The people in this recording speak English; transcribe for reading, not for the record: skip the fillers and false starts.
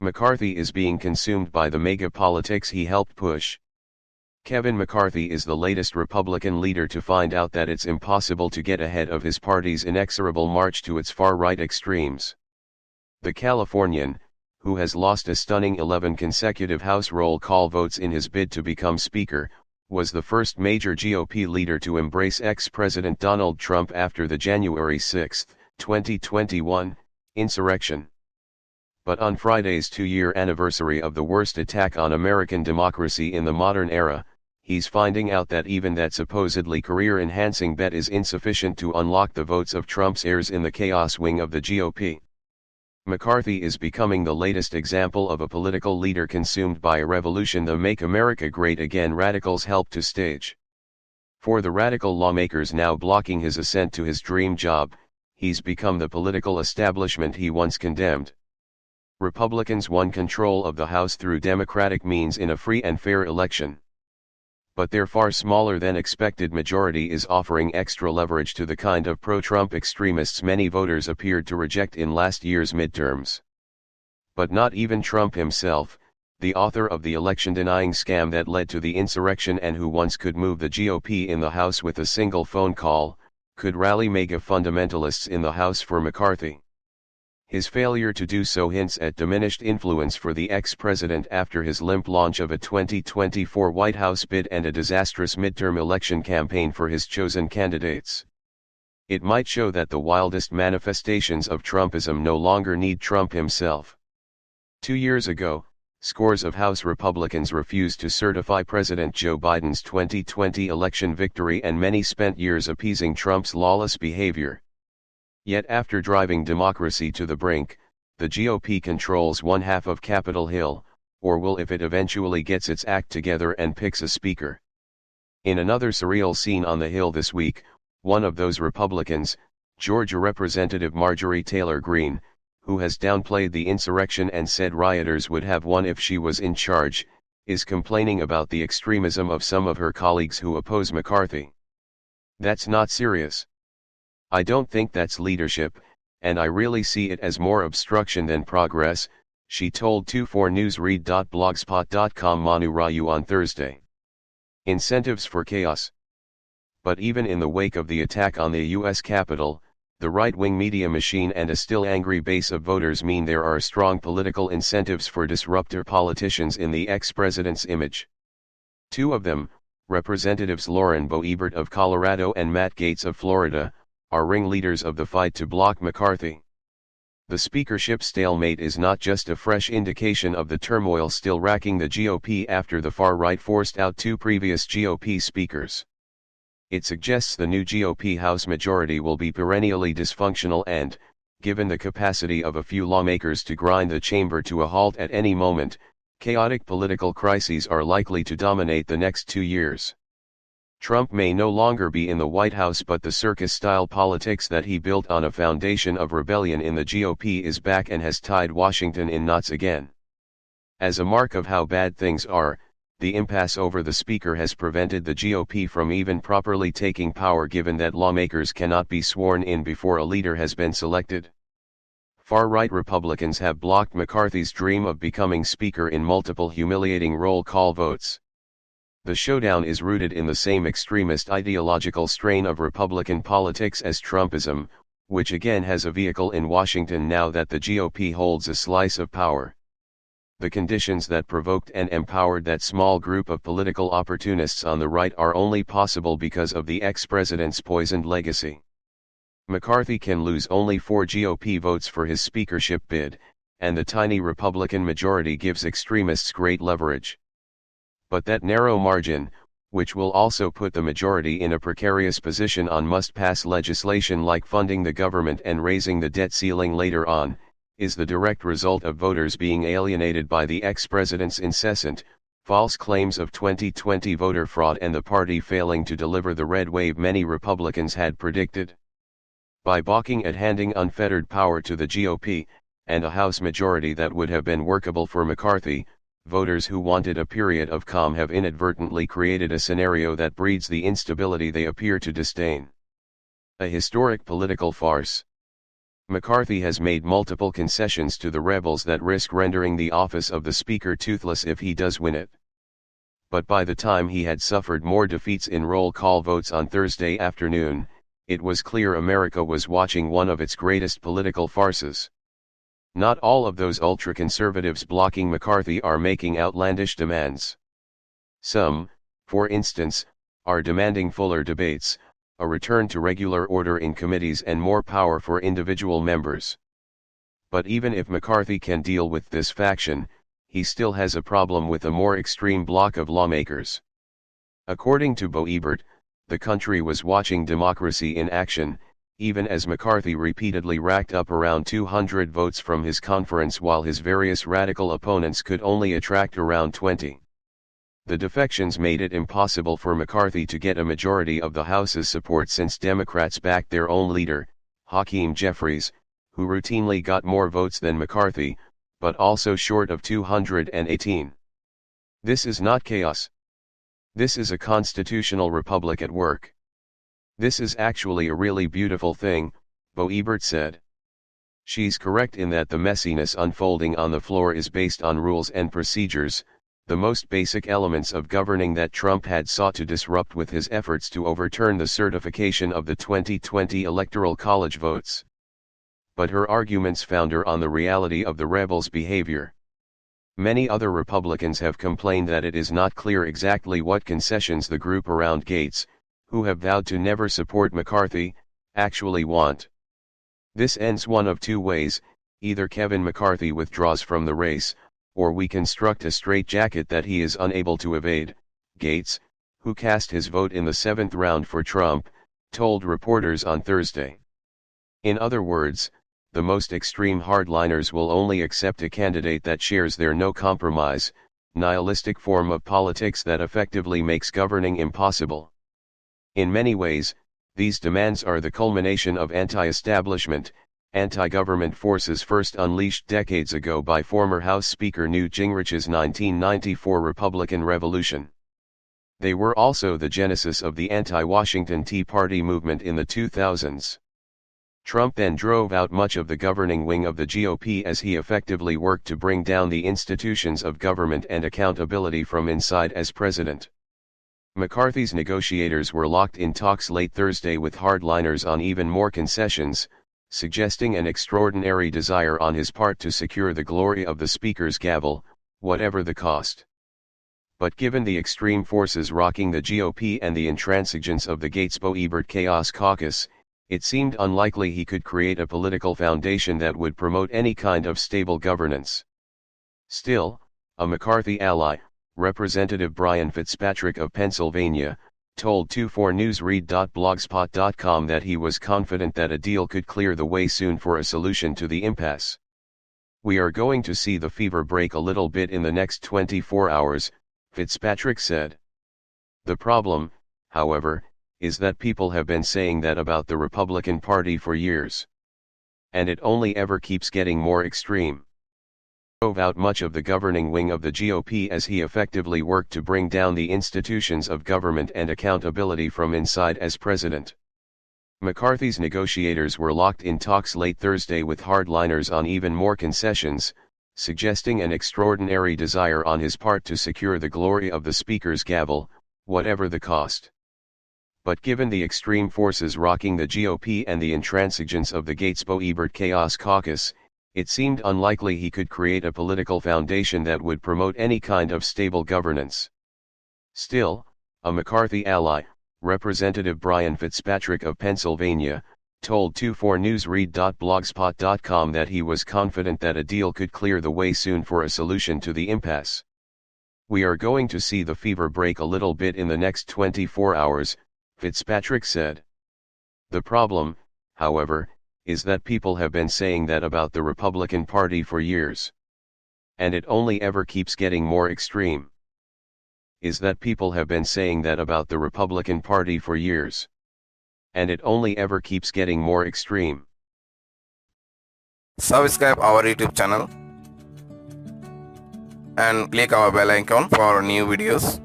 McCarthy is being consumed by the MAGA politics he helped push. Kevin McCarthy is the latest Republican leader to find out that it's impossible to get ahead of his party's inexorable march to its far-right extremes. The Californian, who has lost a stunning 11 consecutive House roll call votes in his bid to become Speaker, was the first major GOP leader to embrace ex-President Donald Trump after the January 6, 2021, insurrection. But on Friday's two-year anniversary of the worst attack on American democracy in the modern era, he's finding out that even that supposedly career-enhancing bet is insufficient to unlock the votes of Trump's heirs in the chaos wing of the GOP. McCarthy is becoming the latest example of a political leader consumed by a revolution the Make America Great Again radicals helped to stage. For the radical lawmakers now blocking his ascent to his dream job, he's become the political establishment he once condemned. Republicans won control of the House through democratic means in a free and fair election. But their far smaller than expected majority is offering extra leverage to the kind of pro-Trump extremists many voters appeared to reject in last year's midterms. But not even Trump himself, the author of the election-denying scam that led to the insurrection and who once could move the GOP in the House with a single phone call, could rally MAGA fundamentalists in the House for McCarthy. His failure to do so hints at diminished influence for the ex-president after his limp launch of a 2024 White House bid and a disastrous midterm election campaign for his chosen candidates. It might show that the wildest manifestations of Trumpism no longer need Trump himself. 2 years ago, scores of House Republicans refused to certify President Joe Biden's 2020 election victory, and many spent years appeasing Trump's lawless behavior. Yet after driving democracy to the brink, the GOP controls one half of Capitol Hill, or will if it eventually gets its act together and picks a speaker. In another surreal scene on the Hill this week, one of those Republicans, Georgia Representative Marjorie Taylor Greene, who has downplayed the insurrection and said rioters would have won if she was in charge, is complaining about the extremism of some of her colleagues who oppose McCarthy. That's not serious. I don't think that's leadership, and I really see it as more obstruction than progress, she told 24newsread.blogspot.com Manu Raju on Thursday. Incentives for chaos. But even in the wake of the attack on the U.S. Capitol, the right-wing media machine and a still angry base of voters mean there are strong political incentives for disruptor politicians in the ex-president's image. Two of them, Representatives Lauren Boebert of Colorado and Matt Gaetz of Florida, are ringleaders of the fight to block McCarthy. The speakership stalemate is not just a fresh indication of the turmoil still racking the GOP after the far right forced out two previous GOP speakers. It suggests the new GOP House majority will be perennially dysfunctional and, given the capacity of a few lawmakers to grind the chamber to a halt at any moment, chaotic political crises are likely to dominate the next 2 years. Trump may no longer be in the White House, but the circus-style politics that he built on a foundation of rebellion in the GOP is back and has tied Washington in knots again. As a mark of how bad things are, the impasse over the speaker has prevented the GOP from even properly taking power, given that lawmakers cannot be sworn in before a leader has been selected. Far-right Republicans have blocked McCarthy's dream of becoming speaker in multiple humiliating roll call votes. The showdown is rooted in the same extremist ideological strain of Republican politics as Trumpism, which again has a vehicle in Washington now that the GOP holds a slice of power. The conditions that provoked and empowered that small group of political opportunists on the right are only possible because of the ex-president's poisoned legacy. McCarthy can lose only 4 GOP votes for his speakership bid, and the tiny Republican majority gives extremists great leverage. But that narrow margin, which will also put the majority in a precarious position on must-pass legislation like funding the government and raising the debt ceiling later on, is the direct result of voters being alienated by the ex-president's incessant, false claims of 2020 voter fraud and the party failing to deliver the red wave many Republicans had predicted. By balking at handing unfettered power to the GOP, and a House majority that would have been workable for McCarthy, voters who wanted a period of calm have inadvertently created a scenario that breeds the instability they appear to disdain. A historic political farce. McCarthy has made multiple concessions to the rebels that risk rendering the office of the Speaker toothless if he does win it. But by the time he had suffered more defeats in roll call votes on Thursday afternoon, it was clear America was watching one of its greatest political farces. Not all of those ultra-conservatives blocking McCarthy are making outlandish demands. Some, for instance, are demanding fuller debates, a return to regular order in committees and more power for individual members. But even if McCarthy can deal with this faction, he still has a problem with a more extreme bloc of lawmakers. According to Bo Ebert, the country was watching democracy in action, even as McCarthy repeatedly racked up around 200 votes from his conference while his various radical opponents could only attract around 20. The defections made it impossible for McCarthy to get a majority of the House's support since Democrats backed their own leader, Hakeem Jeffries, who routinely got more votes than McCarthy, but also short of 218. This is not chaos. This is a constitutional republic at work. This is actually a really beautiful thing, Bo Ebert said. She's correct in that the messiness unfolding on the floor is based on rules and procedures, the most basic elements of governing that Trump had sought to disrupt with his efforts to overturn the certification of the 2020 Electoral College votes. But her arguments founder on the reality of the rebels' behavior. Many other Republicans have complained that it is not clear exactly what concessions the group around Gates, who have vowed to never support McCarthy, actually want. This ends one of two ways: either Kevin McCarthy withdraws from the race, or we construct a straitjacket that he is unable to evade, Gates, who cast his vote in the 7th round for Trump, told reporters on Thursday. In other words, the most extreme hardliners will only accept a candidate that shares their no-compromise, nihilistic form of politics that effectively makes governing impossible. In many ways, these demands are the culmination of anti-establishment, anti-government forces first unleashed decades ago by former House Speaker Newt Gingrich's 1994 Republican Revolution. They were also the genesis of the anti-Washington Tea Party movement in the 2000s. Trump then drove out much of the governing wing of the GOP as he effectively worked to bring down the institutions of government and accountability from inside as president. McCarthy's negotiators were locked in talks late Thursday with hardliners on even more concessions, suggesting an extraordinary desire on his part to secure the glory of the Speaker's gavel, whatever the cost. But given the extreme forces rocking the GOP and the intransigence of the Gates-Bo Ebert Chaos Caucus, it seemed unlikely he could create a political foundation that would promote any kind of stable governance. Still, a McCarthy ally, Representative Brian Fitzpatrick of Pennsylvania, told 24newsread.blogspot.com that he was confident that a deal could clear the way soon for a solution to the impasse. "We are going to see the fever break a little bit in the next 24 hours, Fitzpatrick said. The problem, however, is that people have been saying that about the Republican Party for years. And it only ever keeps getting more extreme. Drove out much of the governing wing of the GOP as he effectively worked to bring down the institutions of government and accountability from inside as president. McCarthy's negotiators were locked in talks late Thursday with hardliners on even more concessions, suggesting an extraordinary desire on his part to secure the glory of the Speaker's gavel, whatever the cost. But given the extreme forces rocking the GOP and the intransigence of the Gates-Bo Ebert Chaos Caucus, it seemed unlikely he could create a political foundation that would promote any kind of stable governance. Still, a McCarthy ally, Representative Brian Fitzpatrick of Pennsylvania, told 24newsread.blogspot.com that he was confident that a deal could clear the way soon for a solution to the impasse. "We are going to see the fever break a little bit in the next 24 hours, Fitzpatrick said. The problem, however, is that people have been saying that about the Republican Party for years. And it only ever keeps getting more extreme. Is that people have been saying that about the Republican Party for years. And it only ever keeps getting more extreme. Subscribe our YouTube channel and click our bell icon for new videos.